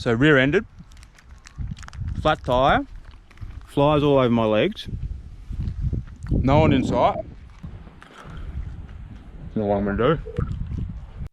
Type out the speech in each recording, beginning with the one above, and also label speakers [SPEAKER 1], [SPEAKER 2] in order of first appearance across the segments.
[SPEAKER 1] So rear-ended, flat tyre, flies all over my legs, no one in sight. Not what I'm going to do.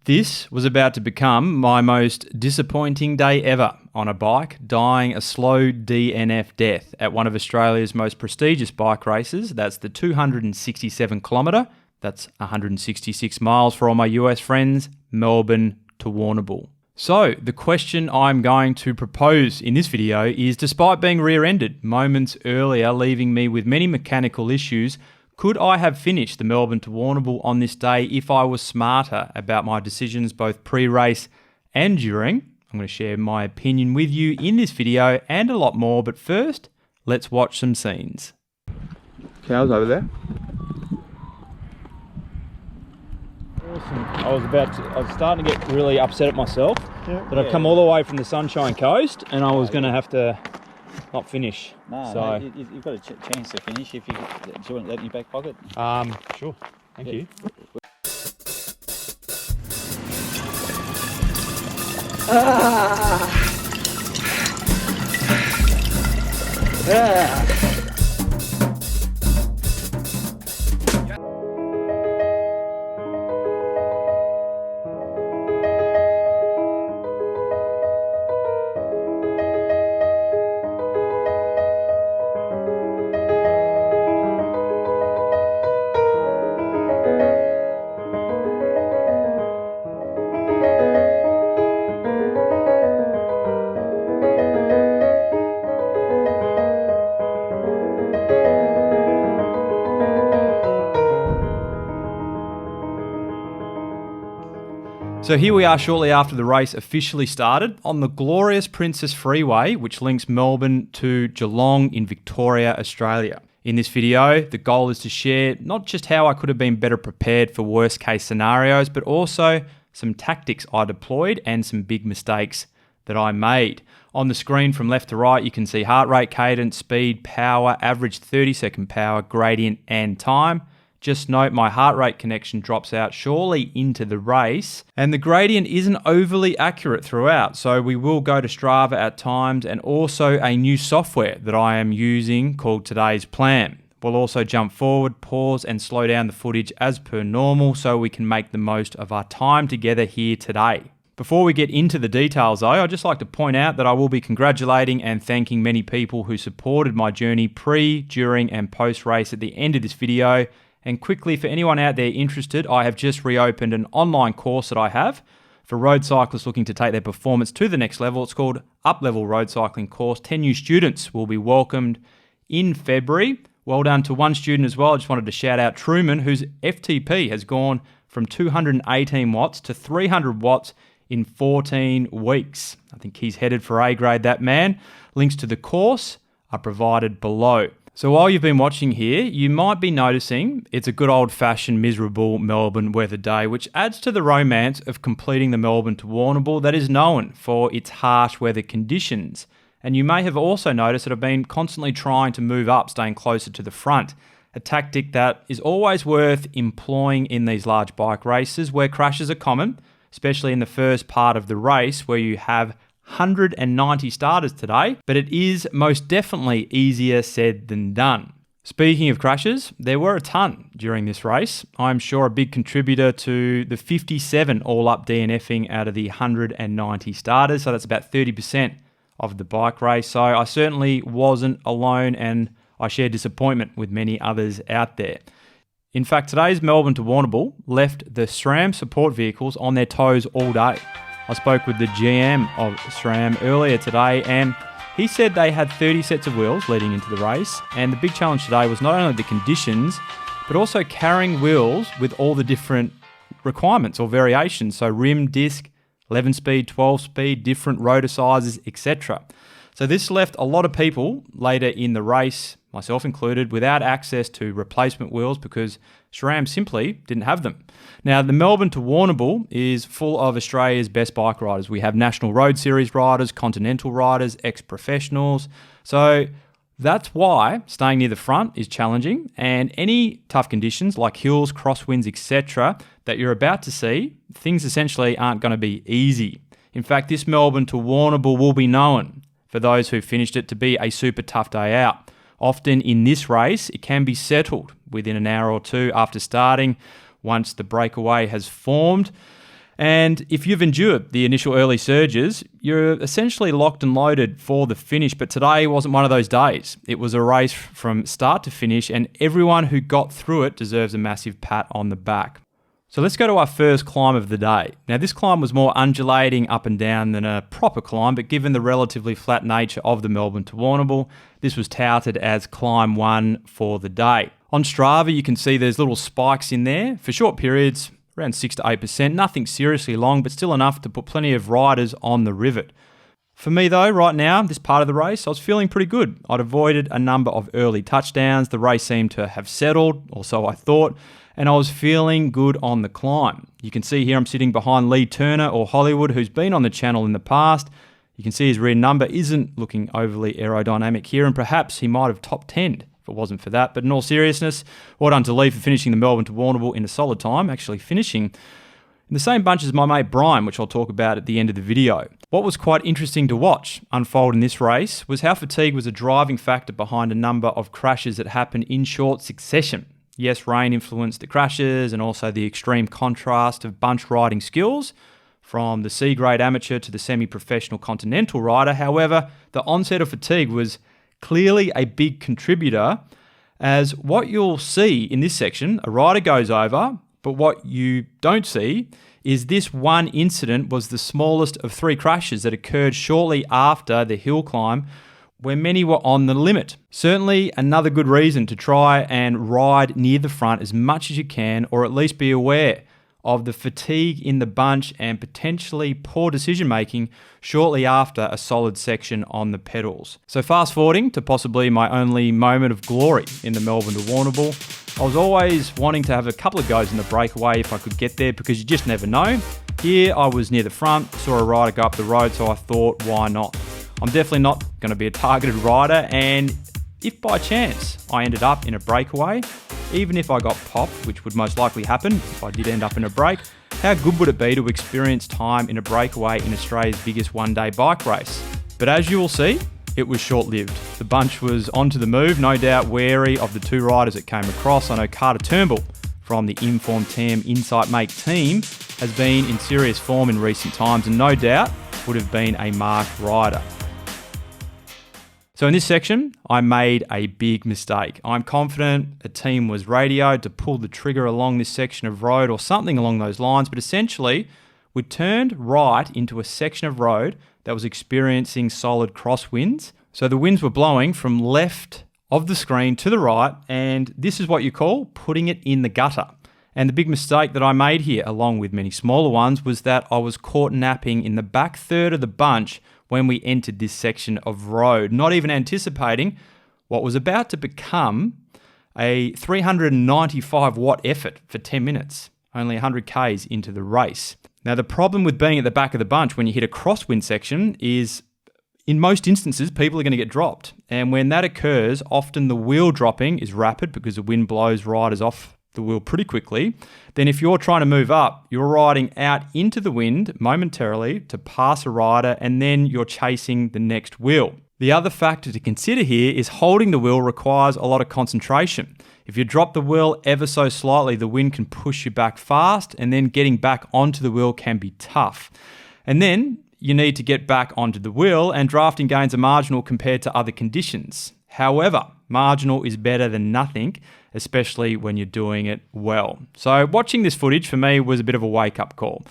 [SPEAKER 1] This was about to become my most disappointing day ever on a bike, dying a slow DNF death at one of Australia's most prestigious bike races. That's the 267 kilometre, that's 166 miles for all my US friends, Melbourne to Warrnambool. So the question I'm going to propose in this video is, despite being rear-ended moments earlier, leaving me with many mechanical issues, could I have finished the Melbourne to Warrnambool on this day if I was smarter about my decisions both pre-race and during? I'm going to share my opinion with you in this video and a lot more, but first, let's watch some scenes. Cows over there. Awesome. I was starting to get really upset at myself that I'd come all the way from the Sunshine Coast and I was going to have to not finish.
[SPEAKER 2] No, you've got a chance to finish if you do you want that in your back pocket?
[SPEAKER 1] Sure. Thank you. So here we are shortly after the race officially started on the glorious Princess Freeway, which links Melbourne to Geelong in Victoria, Australia. In this video, the goal is to share not just how I could have been better prepared for worst case scenarios, but also some tactics I deployed and some big mistakes that I made. On the screen from left to right, you can see heart rate, cadence, speed, power, average 30-second power, gradient, and time. Just note my heart rate connection drops out surely into the race, and the gradient isn't overly accurate throughout, so we will go to Strava at times, and also a new software that I am using called Today's Plan. We'll also jump forward, pause, and slow down the footage as per normal so we can make the most of our time together here today. Before we get into the details though, I'd just like to point out that I will be congratulating and thanking many people who supported my journey pre, during, and post-race at the end of this video. And quickly, for anyone out there interested, I have just reopened an online course that I have for road cyclists looking to take their performance to the next level. It's called Up Level Road Cycling Course. 10 new students will be welcomed in February. Well done to one student as well. I just wanted to shout out Truman, whose FTP has gone from 218 watts to 300 watts in 14 weeks. I think he's headed for A grade, that man. Links to the course are provided below. So while you've been watching here, you might be noticing it's a good old-fashioned miserable Melbourne weather day, which adds to the romance of completing the Melbourne to Warrnambool that is known for its harsh weather conditions. And you may have also noticed that I've been constantly trying to move up, staying closer to the front, a tactic that is always worth employing in these large bike races where crashes are common, especially in the first part of the race where you have 190 starters today, but it is most definitely easier said than done. Speaking of crashes, there were a ton during this race. I'm sure a big contributor to the 57 all-up DNFing out of the 190 starters, so that's about 30% of the bike race. So I certainly wasn't alone, and I share disappointment with many others out there. In fact, today's Melbourne to Warrnambool left the SRAM support vehicles on their toes all day. I spoke with the GM of SRAM earlier today, and he said they had 30 sets of wheels leading into the race, and the big challenge today was not only the conditions, but also carrying wheels with all the different requirements or variations, so rim, disc, 11 speed, 12 speed, different rotor sizes, etc. So this left a lot of people later in the race, myself included, without access to replacement wheels because SRAM simply didn't have them. Now, the Melbourne to Warrnambool is full of Australia's best bike riders. We have National Road Series riders, Continental riders, ex-professionals. So that's why staying near the front is challenging, and any tough conditions like hills, crosswinds, etc. that you're about to see, things essentially aren't going to be easy. In fact, this Melbourne to Warrnambool will be known for those who finished it to be a super tough day out. Often in this race, it can be settled within an hour or two after starting once the breakaway has formed. And if you've endured the initial early surges, you're essentially locked and loaded for the finish. But today wasn't one of those days. It was a race from start to finish, and everyone who got through it deserves a massive pat on the back. So let's go to our first climb of the day. Now, this climb was more undulating up and down than a proper climb, but given the relatively flat nature of the Melbourne to Warrnambool, this was touted as climb 1 for the day. On Strava, you can see there's little spikes in there for short periods, around 6 to 8%, nothing seriously long, but still enough to put plenty of riders on the rivet. For me though, right now, this part of the race, I was feeling pretty good. I'd avoided a number of early touchdowns, the race seemed to have settled, or so I thought, and I was feeling good on the climb. You can see here I'm sitting behind Lee Turner or Hollywood, who's been on the channel in the past. You can see his rear number isn't looking overly aerodynamic here, and perhaps he might have top 10'd if it wasn't for that. But in all seriousness, well done to Lee for finishing the Melbourne to Warrnambool in a solid time, actually finishing in the same bunch as my mate Brian, which I'll talk about at the end of the video. What was quite interesting to watch unfold in this race was how fatigue was a driving factor behind a number of crashes that happened in short succession. Yes, rain influenced the crashes and also the extreme contrast of bunch riding skills from the C-grade amateur to the semi-professional continental rider. However, the onset of fatigue was clearly a big contributor, as what you'll see in this section, a rider goes over, but what you don't see is this one incident was the smallest of 3 crashes that occurred shortly after the hill climb, where many were on the limit. Certainly another good reason to try and ride near the front as much as you can, or at least be aware of the fatigue in the bunch and potentially poor decision making shortly after a solid section on the pedals. So fast forwarding to possibly my only moment of glory in the Melbourne to Warrnambool, I was always wanting to have a couple of goes in the breakaway if I could get there, because you just never know. Here I was near the front, saw a rider go up the road, so I thought, why not? I'm definitely not going to be a targeted rider, and if by chance I ended up in a breakaway, even if I got popped, which would most likely happen if I did end up in a break, how good would it be to experience time in a breakaway in Australia's biggest one-day bike race? But as you will see, it was short-lived. The bunch was onto the move, no doubt wary of the 2 riders that came across. I know Carter Turnbull from the Informed TM Insight Make team has been in serious form in recent times, and no doubt would have been a marked rider. So in this section, I made a big mistake. I'm confident a team was radioed to pull the trigger along this section of road or something along those lines, but essentially we turned right into a section of road that was experiencing solid crosswinds. So the winds were blowing from left of the screen to the right, and this is what you call putting it in the gutter. And the big mistake that I made here, along with many smaller ones, was that I was caught napping in the back third of the bunch when we entered this section of road, not even anticipating what was about to become a 395 watt effort for 10 minutes, only 100 Ks into the race. Now, the problem with being at the back of the bunch when you hit a crosswind section is, in most instances, people are going to get dropped. And when that occurs, often the wheel dropping is rapid because the wind blows riders off the wheel pretty quickly. Then if you're trying to move up, you're riding out into the wind momentarily to pass a rider, and then you're chasing the next wheel. The other factor to consider here is holding the wheel requires a lot of concentration. If you drop the wheel ever so slightly, the wind can push you back fast, and then getting back onto the wheel can be tough. And then you need to get back onto the wheel, and drafting gains are marginal compared to other conditions. However, marginal is better than nothing, especially when you're doing it well. So watching this footage for me was a bit of a wake-up call.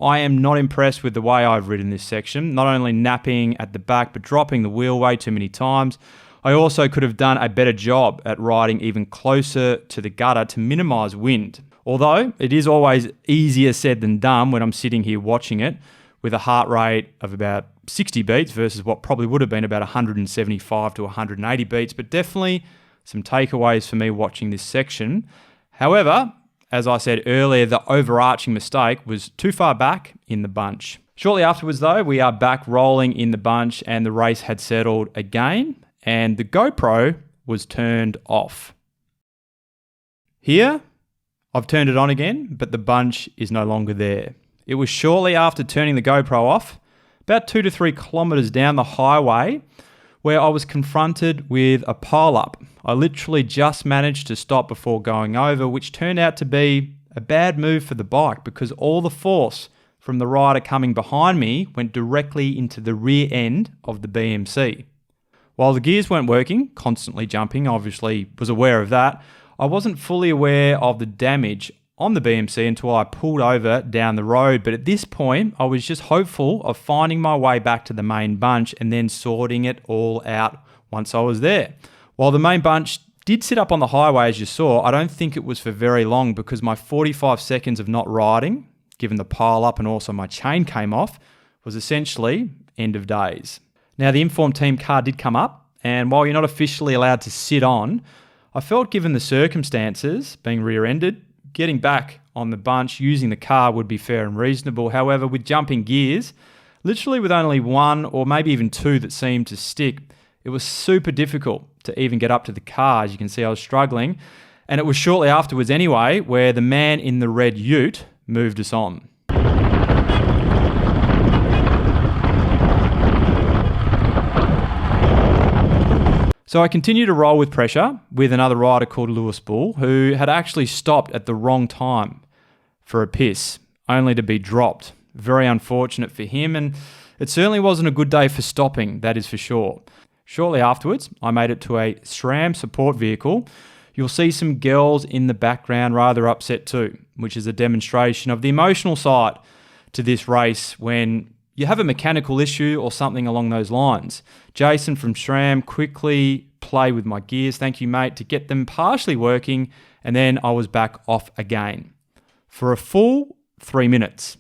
[SPEAKER 1] I am not impressed with the way I've ridden this section, not only napping at the back, but dropping the wheel way too many times. I also could have done a better job at riding even closer to the gutter to minimize wind. Although it is always easier said than done when I'm sitting here watching it with a heart rate of about 60 beats versus what probably would have been about 175 to 180 beats, but definitely some takeaways for me watching this section. However, as I said earlier, the overarching mistake was too far back in the bunch. Shortly afterwards though, we are back rolling in the bunch and the race had settled again and the GoPro was turned off. Here, I've turned it on again, but the bunch is no longer there. It was shortly after turning the GoPro off about 2 to 3 kilometres down the highway, where I was confronted with a pile-up. I literally just managed to stop before going over, which turned out to be a bad move for the bike because all the force from the rider coming behind me went directly into the rear end of the BMC. While the gears weren't working, constantly jumping, obviously was aware of that, I wasn't fully aware of the damage on the BMC until I pulled over down the road. But at this point, I was just hopeful of finding my way back to the main bunch and then sorting it all out once I was there. While the main bunch did sit up on the highway, as you saw, I don't think it was for very long because my 45 seconds of not riding, given the pile up and also my chain came off, was essentially end of days. Now, the Informed Team car did come up, and while you're not officially allowed to sit on, I felt given the circumstances, being rear-ended, getting back on the bunch using the car would be fair and reasonable. However, with jumping gears, literally with only one or maybe even two that seemed to stick, it was super difficult to even get up to the car. As you can see, I was struggling, and it was shortly afterwards anyway where the man in the red ute moved us on. So I continued to roll with pressure with another rider called Warrnambool, who had actually stopped at the wrong time for a piss, only to be dropped. Very unfortunate for him, and it certainly wasn't a good day for stopping, that is for sure. Shortly afterwards, I made it to a SRAM support vehicle. You'll see some girls in the background rather upset too, which is a demonstration of the emotional side to this race when you have a mechanical issue or something along those lines. Jason from SRAM quickly played with my gears, thank you mate, to get them partially working, and then I was back off again for a full 3 minutes.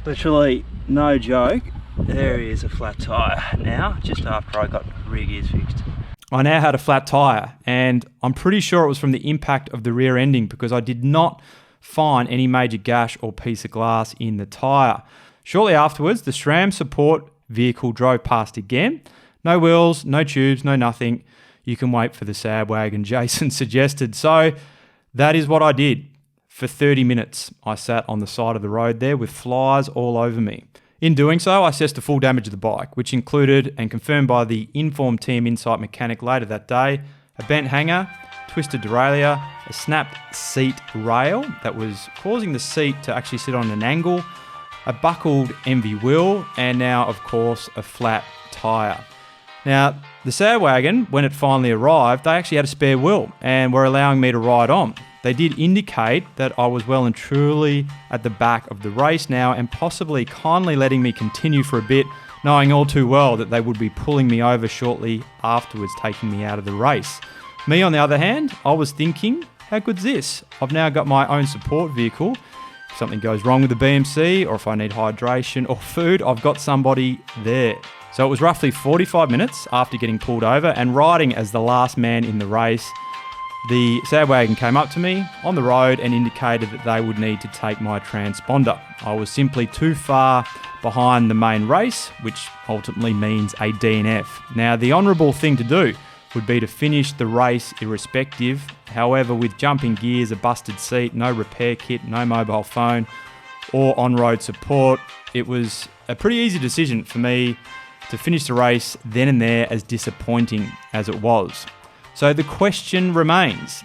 [SPEAKER 3] Literally, no joke, there is a flat tyre now, just after I got rear gears fixed.
[SPEAKER 1] I now had a flat tyre, and I'm pretty sure it was from the impact of the rear ending because I did not find any major gash or piece of glass in the tyre. Shortly afterwards, the SRAM support vehicle drove past again. No wheels, no tubes, no nothing. You can wait for the sad wagon, Jason suggested. So that is what I did. For 30 minutes, I sat on the side of the road there with flies all over me. In doing so, I assessed the full damage of the bike, which included, and confirmed by the Informed Team Insight mechanic later that day, a bent hanger, twisted derailleur, a snapped seat rail that was causing the seat to actually sit on an angle, a buckled Enve wheel, and now, of course, a flat tyre. Now, the sad wagon, when it finally arrived, they actually had a spare wheel and were allowing me to ride on. They did indicate that I was well and truly at the back of the race now and possibly kindly letting me continue for a bit, knowing all too well that they would be pulling me over shortly afterwards, taking me out of the race. Me, on the other hand, I was thinking, how good's this? I've now got my own support vehicle. If something goes wrong with the BMC or if I need hydration or food, I've got somebody there. So it was roughly 45 minutes after getting pulled over and riding as the last man in the race. The sad wagon came up to me on the road and indicated that they would need to take my transponder. I was simply too far behind the main race, which ultimately means a DNF. Now, the honourable thing to do would be to finish the race irrespective. However, with jumping gears, a busted seat, no repair kit, no mobile phone or on-road support, it was a pretty easy decision for me to finish the race then and there, as disappointing as it was. So the question remains,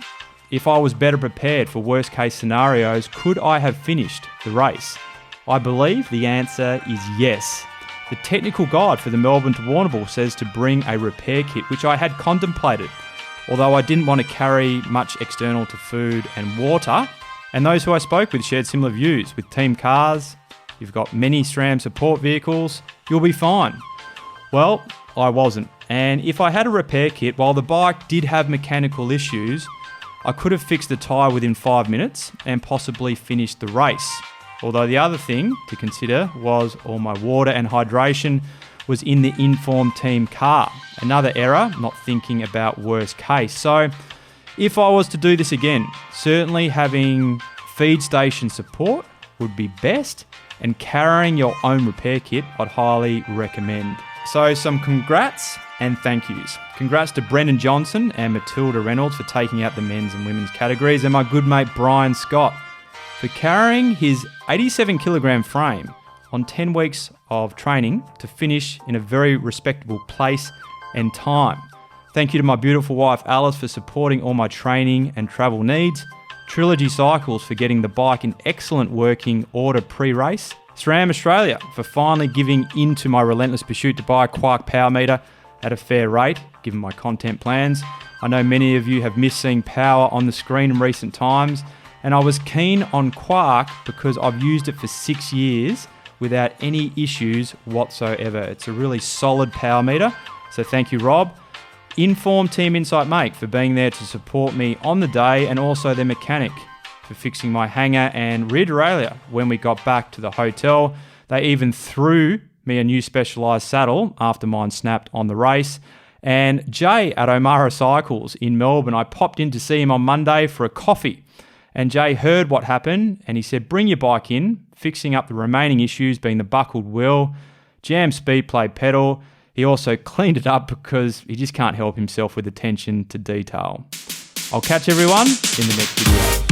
[SPEAKER 1] if I was better prepared for worst case scenarios, could I have finished the race? I believe the answer is yes. The technical guide for the Melbourne to Warrnambool says to bring a repair kit, which I had contemplated, although I didn't want to carry much external to food and water. And those who I spoke with shared similar views. With team cars, you've got many SRAM support vehicles, you'll be fine. Well, I wasn't. And if I had a repair kit, while the bike did have mechanical issues, I could have fixed the tyre within 5 minutes and possibly finished the race. Although the other thing to consider was all my water and hydration was in the Informed Team car. Another error, not thinking about worst case. So if I was to do this again, certainly having feed station support would be best, and carrying your own repair kit I'd highly recommend. So some congrats and thank yous. Congrats to Brendan Johnson and Matilda Reynolds for taking out the men's and women's categories, and my good mate Brian Scott for carrying his 87 kilogram frame on 10 weeks of training to finish in a very respectable place and time. Thank you to my beautiful wife Alice for supporting all my training and travel needs. Trilogy Cycles for getting the bike in excellent working order pre-race. SRAM Australia for finally giving in to my relentless pursuit to buy a Quarq power meter at a fair rate, given my content plans. I know many of you have missed seeing power on the screen in recent times, and I was keen on Quarq because I've used it for 6 years without any issues whatsoever. It's a really solid power meter, so thank you, Rob. Inform Team Insight Make for being there to support me on the day, and also their mechanic for fixing my hanger and rear derailleur when we got back to the hotel. They even threw me a new Specialized saddle after mine snapped on the race. And Jay at O'Mara Cycles in Melbourne, I popped in to see him on Monday for a coffee. And Jay heard what happened and he said, bring your bike in, fixing up the remaining issues being the buckled wheel, jam speed plate pedal. He also cleaned it up because he just can't help himself with attention to detail. I'll catch everyone in the next video.